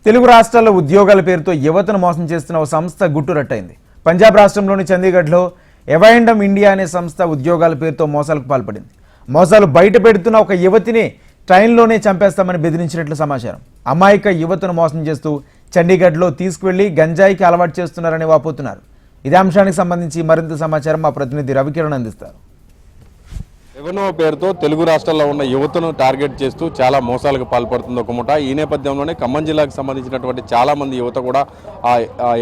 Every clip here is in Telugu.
తెలుగు రాష్ట్రాల్లో ఉద్యోగాల పేరుతో యువతను మోసం చేస్తున్న ఒక సంస్థ గుట్టురట్టయింది. పంజాబ్ రాష్ట్రంలోని చండీగఢ్లో ఎవాండమ్ ఇండియా అనే సంస్థ ఉద్యోగాల పేరుతో మోసాలకు పాల్పడింది. మోసాలు బయట పెడుతున్న ఒక యువతిని ట్రైన్లోనే చంపేస్తామని బెదిరించినట్లు సమాచారం. అమాయక యువతను మోసం చేస్తూ చండీగఢ్లో తీసుకువెళ్లి గంజాయికి అలవాటు చేస్తున్నారని వాపోతున్నారు. ఇదే అంశానికి సంబంధించి మరింత సమాచారం మా ప్రతినిధి రవికిరణ్ అందిస్తారు. రెవెన్యూ పేరుతో తెలుగు రాష్ట్రాల్లో ఉన్న యువతను టార్గెట్ చేస్తూ చాలా మోసాలకు పాల్పడుతుంది ఒక ముఠ. ఈ నేపథ్యంలోనే ఖమ్మం జిల్లాకు సంబంధించినటువంటి చాలా మంది యువత కూడా ఆ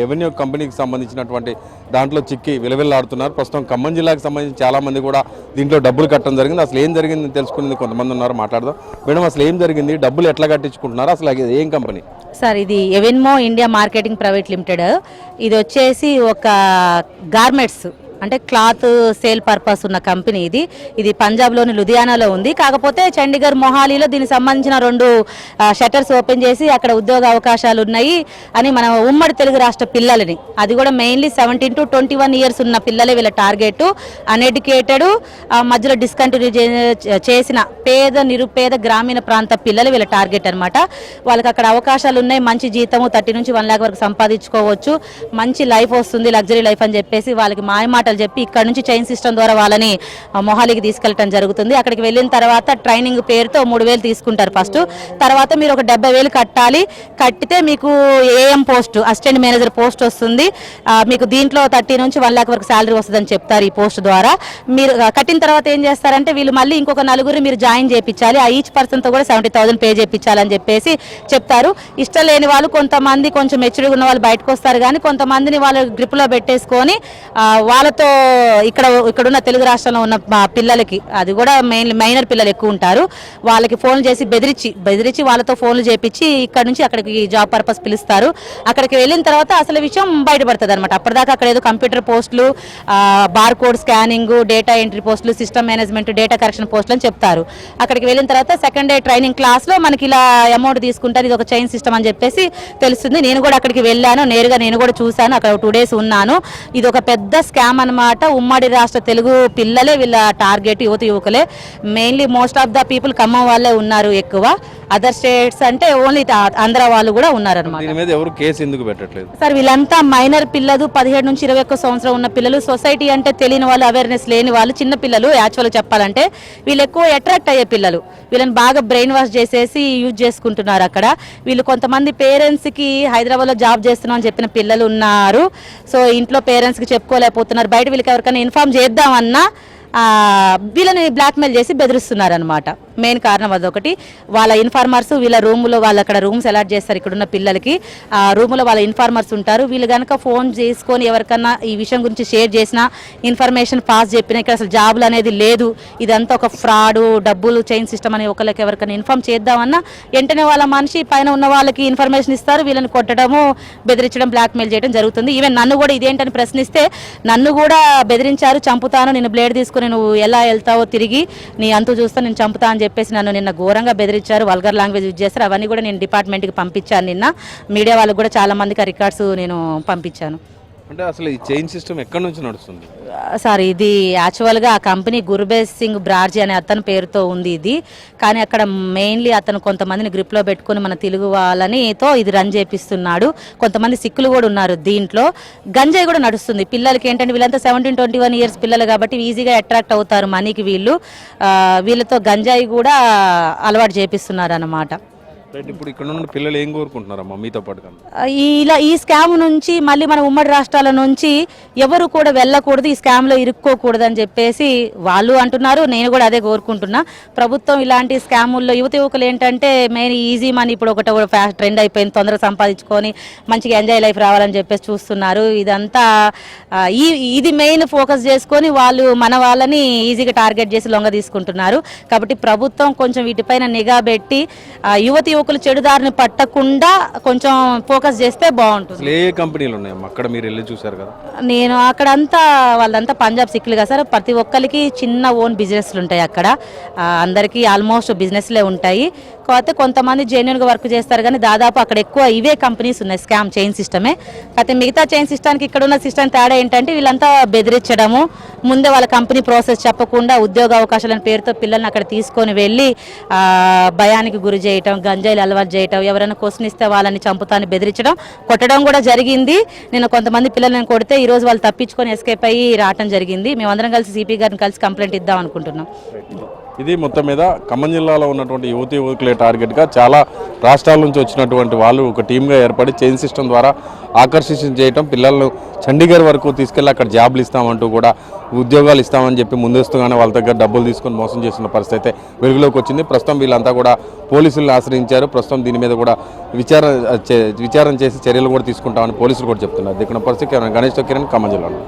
రెవెన్యూ కంపెనీకి సంబంధించినటువంటి దాంట్లో చిక్కి విలవిల్లాడుతున్నారు. ప్రస్తుతం ఖమ్మం జిల్లాకు సంబంధించి చాలా మంది కూడా దీంట్లో డబ్బులు కట్టడం జరిగింది. అసలు ఏం జరిగింది తెలుసుకునేది కొంతమంది ఉన్నారు, మాట్లాడదాం. మేడం, అసలు ఏం జరిగింది, డబ్బులు ఎట్లా కట్టించుకుంటున్నారు, అసలు ఏం కంపెనీ? సార్, ఇది ఎవెన్మో ఇండియా మార్కెటింగ్ ప్రైవేట్ లిమిటెడ్. ఇది వచ్చేసి ఒక గార్మెంట్స్ అంటే క్లాత్ సేల్ పర్పస్ ఉన్న కంపెనీ. ఇది పంజాబ్లోని లుధియానాలో ఉంది. కాకపోతే చండీగఢ్ మొహాలీలో దీనికి సంబంధించిన 2 షట్టర్స్ ఓపెన్ చేసి అక్కడ ఉద్యోగ అవకాశాలు ఉన్నాయి అని మన ఉమ్మడి తెలుగు రాష్ట్ర పిల్లలని, అది కూడా మెయిన్లీ 17 to 21 ఇయర్స్ ఉన్న పిల్లలే వీళ్ళ టార్గెట్. అన్ఎడ్యుకేటెడ్, మధ్యలో డిస్కంటిన్యూ చేసిన నిరుపేద గ్రామీణ ప్రాంత పిల్లలు వీళ్ళ టార్గెట్ అనమాట. వాళ్ళకి అక్కడ అవకాశాలు ఉన్నాయి, మంచి జీతము 30 నుంచి 1 lakh వరకు సంపాదించుకోవచ్చు, మంచి లైఫ్ వస్తుంది, లగ్జరీ లైఫ్ అని చెప్పేసి వాళ్ళకి మాయమాటలు చెప్పి ఇక్కడ నుంచి చైన్ సిస్టమ్ ద్వారా వాళ్ళని మొహాలీకి తీసుకెళ్ళటం జరుగుతుంది. అక్కడికి వెళ్ళిన తర్వాత ట్రైనింగ్ పేరుతో 3,000 తీసుకుంటారు ఫస్ట్. తర్వాత మీరు ఒక 70,000 కట్టాలి. కట్టితే మీకు AM post, assistant manager post వస్తుంది. మీకు దీంట్లో 30 నుంచి 1 lakh వరకు శాలరీ వస్తుందని చెప్తారు ఈ పోస్ట్ ద్వారా. మీరు కట్టిన తర్వాత ఏం చేస్తారంటే వీళ్ళు మళ్ళీ ఇంకొక 4 మీరు జాయిన్ చేయించాలి. ఆ ఈచ్ పర్సన్తో కూడా 70,000 పే చేయించాలని చెప్పేసి చెప్తారు. ఇష్టం లేని వాళ్ళు కొంతమంది కొంచెం మెచ్యూర్గా ఉన్న వాళ్ళు బయటకు వస్తారు, కానీ కొంతమందిని వాళ్ళు గ్రిప్లో పెట్టేసుకొని వాళ్ళతో ఇక్కడున్న తెలుగు రాష్ట్రంలో ఉన్న పిల్లలకి, అది కూడా మైనర్ పిల్లలు ఎక్కువ ఉంటారు, వాళ్ళకి ఫోన్లు చేసి బెదిరించి వాళ్ళతో ఫోన్లు చేపించి ఇక్కడ నుంచి అక్కడికి జాబ్ పర్పస్ పిలుస్తారు. అక్కడికి వెళ్ళిన తర్వాత అసలు విషయం బయటపడుతుంది అనమాట. అప్పటిదాకా అక్కడ ఏదో కంప్యూటర్ పోస్టులు, bar code scanning, data entry పోస్టులు, సిస్టమ్ మేనేజ్మెంట్, డేటా కరెక్షన్ పోస్టులు అని చెప్తారు. అక్కడికి వెళ్ళిన తర్వాత సెకండ్ డే ట్రైనింగ్ క్లాస్లో మనకి ఇలా అమౌంట్ తీసుకుంటారు, ఇది ఒక చైన్ సిస్టమ్ అని చెప్పేసి తెలుస్తుంది. నేను కూడా అక్కడికి వెళ్ళాను, నేరుగా నేను కూడా చూశాను, అక్కడ 2 days ఉన్నాను. ఇది ఒక పెద్ద స్కామ్ అనమాట. ఉమ్మడి రాష్ట్ర తెలుగు పిల్లలే వీళ్ళ టార్గెట్, యువకులే. Mainly most of the people Khammam వాళ్ళే ఉన్నారు ఎక్కువ. అదర్ స్టేట్స్ అంటే ఓన్లీ ఆంధ్ర వాళ్ళు కూడా ఉన్నారనమాట. ఎవరు కేసు ఎందుకు పెట్టట్లేదు సార్? వీళ్ళంతా మైనర్ పిల్లలు, 17 నుంచి 21 సంవత్సరం ఉన్న పిల్లలు, సొసైటీ అంటే తెలియని వాళ్ళు, అవేర్నెస్ లేని వాళ్ళు, చిన్న పిల్లలు. యాక్చువల్గా చెప్పాలంటే వీళ్ళు ఎక్కువ అట్రాక్ట్ అయ్యే పిల్లలు. వీళ్ళని బాగా బ్రెయిన్ వాష్ చేసేసి యూజ్ చేసుకుంటున్నారు అక్కడ. వీళ్ళు కొంతమంది పేరెంట్స్కి హైదరాబాద్లో జాబ్ చేస్తున్నాం అని చెప్పిన పిల్లలు ఉన్నారు. సో ఇంట్లో పేరెంట్స్కి చెప్పుకోలేకపోతున్నారు. బయట వీళ్ళకి ఎవరికైనా ఇన్ఫార్మ్ చేద్దామన్నా వీళ్ళని బ్లాక్మెయిల్ చేసి బెదిరిస్తున్నారు అనమాట. మెయిన్ కారణం అదొకటి. వాళ్ళ ఇన్ఫార్మర్స్ వీళ్ళ రూములో, వాళ్ళు అక్కడ రూమ్స్ అలాట్ చేస్తారు ఇక్కడున్న పిల్లలకి. ఆ రూములో వాళ్ళ ఇన్ఫార్మర్స్ ఉంటారు. వీళ్ళు కనుక ఫోన్ చేసుకొని ఎవరికన్నా ఈ విషయం గురించి షేర్ చేసినా, ఇన్ఫర్మేషన్ పాస్ చెప్పినా ఇక్కడ అసలు జాబులు అనేది లేదు, ఇదంతా ఒక ఫ్రాడ్, డబ్బులు చైన్ సిస్టమ్ అని ఒకరికి ఎవరికైనా ఇన్ఫార్మ్ చేద్దామన్నా వెంటనే వాళ్ళ మనిషి పైన ఉన్న వాళ్ళకి ఇన్ఫర్మేషన్ ఇస్తారు. వీళ్ళని కొట్టడము, బెదిరించడం, బ్లాక్మెయిల్ చేయడం జరుగుతుంది. ఈవెన్ నన్ను కూడా ఇదేంటని ప్రశ్నిస్తే నన్ను కూడా బెదిరించారు, చంపుతాను, నేను బ్లేడ్ తీసుకుని నువ్వు ఎలా వెళ్తావో తిరిగి నీ అంతు చూస్తా, నేను చంపుతా అని చెప్పేసి నన్ను నిన్న ఘోరంగా బెదిరించారు. వల్గర్ లాంగ్వేజ్ యూజ్ చేస్తారు. అవన్నీ కూడా నేను డిపార్ట్మెంట్కి పంపించాను. నిన్న మీడియా వాళ్ళకు కూడా చాలా మందికి ఆ రికార్డ్స్ నేను పంపించాను. అంటే అసలు ఈ చైన్ సిస్టమ్ ఎక్కడి నుంచి నడుస్తుంది సార్? ఇది యాక్చువల్గా ఆ కంపెనీ గుర్బేజ్ సింగ్ బ్రార్జీ అనే అతని పేరుతో ఉంది ఇది. కానీ అక్కడ మెయిన్లీ అతను కొంతమందిని గ్రిప్లో పెట్టుకుని మన తెలుగు వాళ్ళనితో ఇది రన్ చేపిస్తున్నాడు. కొంతమంది సిక్కులు కూడా ఉన్నారు దీంట్లో. గంజాయి కూడా నడుస్తుంది పిల్లలకి. ఏంటంటే వీళ్ళంతా 17, 21 ఇయర్స్ పిల్లలు కాబట్టి ఈజీగా అట్రాక్ట్ అవుతారు మనీకి. వీళ్ళతో గంజాయి కూడా అలవాటు చేపిస్తున్నారు అన్నమాట. ఇప్పుడు ఇక్కడ ఉన్న పిల్లలు ఏం కోరుకుంటున్నారమ్మా మీతో పాటు? ఈ స్కామ్ నుంచి మళ్ళీ మన ఉమ్మడి రాష్ట్రాల నుంచి ఎవరు కూడా వెళ్ళకూడదు, ఈ స్కామ్లో ఇరుక్కోకూడదు అని చెప్పేసి వాళ్ళు అంటున్నారు. నేను కూడా అదే కోరుకుంటున్నా. ప్రభుత్వం ఇలాంటి స్కాముల్లో యువకులు ఏంటంటే మెయిన్ ఈజీ మనీ, ఇప్పుడు ఒకటి ట్రెండ్ అయిపోయింది, తొందరగా సంపాదించుకొని మంచిగా ఎంజాయ్ లైఫ్ రావాలని చెప్పేసి చూస్తున్నారు. ఇదంతా ఇది మెయిన్ ఫోకస్ చేసుకొని వాళ్ళు మన వాళ్ళని ఈజీగా టార్గెట్ చేసి లొంగ తీసుకుంటున్నారు. కాబట్టి ప్రభుత్వం కొంచెం వీటిపైన నిఘా పెట్టి యువకులు చెడుదారిని పట్టకుండా కొంచెం ఫోకస్ చేస్తే బాగుంటుంది. ఏ కంపెనీలు ఉన్నాయమ్మా అక్కడ? మీరు వెళ్ళి చూసారు కదా. నేను అక్కడంతా వాళ్ళంతా పంజాబ్ సిక్కులు కదా సార్. ప్రతి ఒక్కరికి చిన్న ఓన్ బిజినెస్లు ఉంటాయి అక్కడ. అందరికీ ఆల్మోస్ట్ బిజినెస్లే ఉంటాయి. కాకపోతే కొంతమంది జెన్యున్గా వర్క్ చేస్తారు, కానీ దాదాపు అక్కడ ఎక్కువ ఇవే కంపెనీస్ ఉన్నాయి, స్కామ్ చైన్ సిస్టమే. అయితే మిగతా చైన్ సిస్టానికి ఇక్కడ ఉన్న సిస్టమ్ తేడా ఏంటంటే వీళ్ళంతా బెదిరించడము, ముందే వాళ్ళ కంపెనీ ప్రాసెస్ చెప్పకుండా ఉద్యోగ అవకాశాల పేరుతో పిల్లల్ని అక్కడ తీసుకొని వెళ్ళి భయానికి గురి చేయటం, గంజాయి గంజాయిలు అలవాటు చేయటం, ఎవరైనా క్వశ్చన్ ఇస్తే వాళ్ళని చంపుతాని బెదిరించడం, కొట్టడం కూడా జరిగింది. నేను కొంతమంది పిల్లలను కొడితే ఈ రోజు వాళ్ళు తప్పించుకొని ఎస్కేప్ అయ్యి రావడం జరిగింది. మేమందరం కలిసి సిపి గారిని కలిసి కంప్లైంట్ ఇద్దాం అనుకుంటున్నాం. ఇది మొత్తం మీద ఖమ్మం జిల్లాలో ఉన్నటువంటి యువకులే టార్గెట్గా చాలా రాష్ట్రాల నుంచి వచ్చినటువంటి వాళ్ళు ఒక టీమ్గా ఏర్పడి చైన్ సిస్టమ్ ద్వారా ఆకర్షించ చేయటం, పిల్లలను చండీగఢ్ వరకు తీసుకెళ్ళి అక్కడ జాబ్లు ఇస్తామంటూ కూడా ఉద్యోగాలు ఇస్తామని చెప్పి ముందస్తుగానే వాళ్ళ దగ్గర డబ్బులు తీసుకొని మోసం చేసిన పరిస్థితి అయితే వెలుగులోకి వచ్చింది. ప్రస్తుతం వీళ్ళంతా కూడా పోలీసులను ఆశ్రయించారు. ప్రస్తుతం దీని మీద కూడా విచారణ చేసి చర్యలు కూడా తీసుకుంటామని పోలీసులు కూడా చెప్తున్నారు. దిక్కున పరిస్థితి గణేష్ కిరణ్, ఖమ్మం జిల్లాలో.